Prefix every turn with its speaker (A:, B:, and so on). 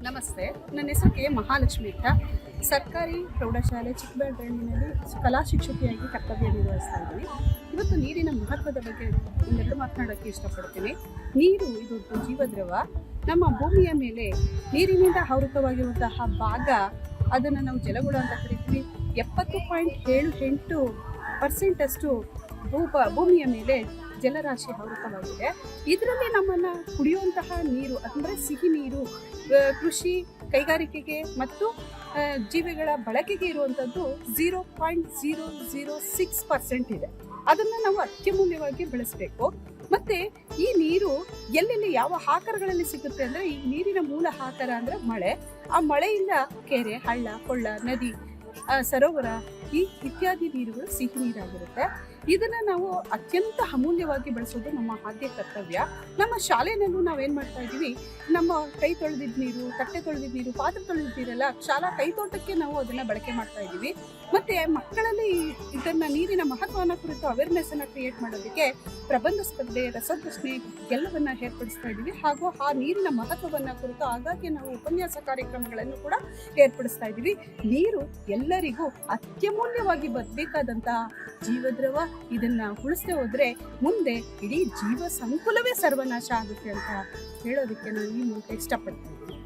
A: ನಮಸ್ತೆ, ನನ್ನ ಹೆಸರು ಕೆ ಮಹಾಲಕ್ಷ್ಮಿ ಅಂತ. ಸರ್ಕಾರಿ ಪ್ರೌಢಶಾಲೆ ಚಿಕ್ಕಬೇಳಹಳ್ಳಿನಲ್ಲಿ ಕಲಾ ಶಿಕ್ಷಕಿಯಾಗಿ ಕರ್ತವ್ಯ ನಿರ್ವಹಿಸ್ತಾ ಇದ್ದೀನಿ. ಇವತ್ತು ನೀರಿನ ಮಹತ್ವದ ಬಗ್ಗೆ ಒಂದೆರಡು ಮಾತನಾಡೋಕ್ಕೆ ಇಷ್ಟಪಡ್ತೀನಿ. ನೀರು ಇದು ಜೀವದ್ರವ. ನಮ್ಮ ಭೂಮಿಯ ಮೇಲೆ ನೀರಿನಿಂದ ಆವೃತವಾಗಿರುವಂತಹ ಭಾಗ, ಅದನ್ನು ನಾವು ಜಲಗುಣ ಅಂತ ಕರಿತೀವಿ. 70.78% ಅಷ್ಟು ಭೂಮಿಯ ಮೇಲೆ ಜಲರಾಶಿ ಆವೃತವಾಗಿದೆ. ಇದರಲ್ಲಿ ನಮ್ಮನ್ನು ಕುಡಿಯುವಂತಹ ನೀರು ಅಂದರೆ ಸಿಹಿ ನೀರು, ಕೃಷಿ, ಕೈಗಾರಿಕೆಗೆ ಮತ್ತು ಜೀವಿಗಳ ಬಳಕೆಗೆ ಇರುವಂಥದ್ದು 0.006% ಇದೆ. ಅದನ್ನು ನಾವು ಅತ್ಯಮೂಲ್ಯವಾಗಿ ಬೆಳೆಸಬೇಕು. ಮತ್ತು ಈ ನೀರು ಎಲ್ಲೆಲ್ಲಿ ಯಾವ ಆಕಾರಗಳಲ್ಲಿ ಸಿಗುತ್ತೆ ಅಂದರೆ, ಈ ನೀರಿನ ಮೂಲ ಆಕಾರ ಅಂದರೆ ಮಳೆ. ಆ ಮಳೆಯಿಂದ ಕೆರೆ, ಹಳ್ಳ, ಕೊಳ್ಳ, ನದಿ, ಸರೋವರ ಇತ್ಯಾದಿ ನೀರುಗಳು ಸಿಹಿ ನೀರಾಗಿರುತ್ತೆ. ಇದನ್ನು ನಾವು ಅತ್ಯಂತ ಅಮೂಲ್ಯವಾಗಿ ಬಳಸೋದು ನಮ್ಮ ಆದ್ಯ ಕರ್ತವ್ಯ. ನಮ್ಮ ಶಾಲೆಯಲ್ಲೂ ನಾವೇನು ಮಾಡ್ತಾ ಇದ್ದೀವಿ, ನಮ್ಮ ಕೈ ತೊಳೆದಿದ್ದ ನೀರು, ತಟ್ಟೆ ತೊಳೆದಿದ್ದ ನೀರು, ಪಾತ್ರೆ ತೊಳೆದಿದ್ದ ನೀರೆಲ್ಲ ಶಾಲಾ ಕೈತೋಟಕ್ಕೆ ನಾವು ಅದನ್ನು ಬಳಕೆ ಮಾಡ್ತಾ ಇದ್ದೀವಿ. ಮತ್ತು ಮಕ್ಕಳಲ್ಲಿ ಇದನ್ನು ನೀರಿನ ಮಹತ್ವವನ್ನು ಕುರಿತು ಅವೇರ್ನೆಸ್ಸನ್ನು ಕ್ರಿಯೇಟ್ ಮಾಡೋದಕ್ಕೆ ಪ್ರಬಂಧ ಸ್ಪರ್ಧೆ, ರಸಪ್ರಶ್ನೆ ಎಲ್ಲವನ್ನು ಏರ್ಪಡಿಸ್ತಾ ಇದ್ದೀವಿ. ಹಾಗೂ ಆ ನೀರಿನ ಮಹತ್ವವನ್ನು ಕುರಿತು ಆಗಾಗ್ಗೆ ನಾವು ಉಪನ್ಯಾಸ ಕಾರ್ಯಕ್ರಮಗಳನ್ನು ಕೂಡ ಏರ್ಪಡಿಸ್ತಾ ಇದ್ದೀವಿ. ನೀರು ಎಲ್ಲರಿಗೂ ಅತ್ಯಮೂಲ್ಯವಾಗಿ ಬರಬೇಕಾದಂತಹ ಜೀವದ್ರವ. ಇದನ್ನು ಉಳಿಸದೆ ಹೋದರೆ ಮುಂದೆ ಇಡೀ ಜೀವ ಸಂಕುಲವೇ ಸರ್ವನಾಶ ಆಗುತ್ತೆ ಅಂತ ಹೇಳೋದಕ್ಕೆ ನಾನು ಈ ಮೂಲಕ ಇಷ್ಟಪಡ್ತೀನಿ.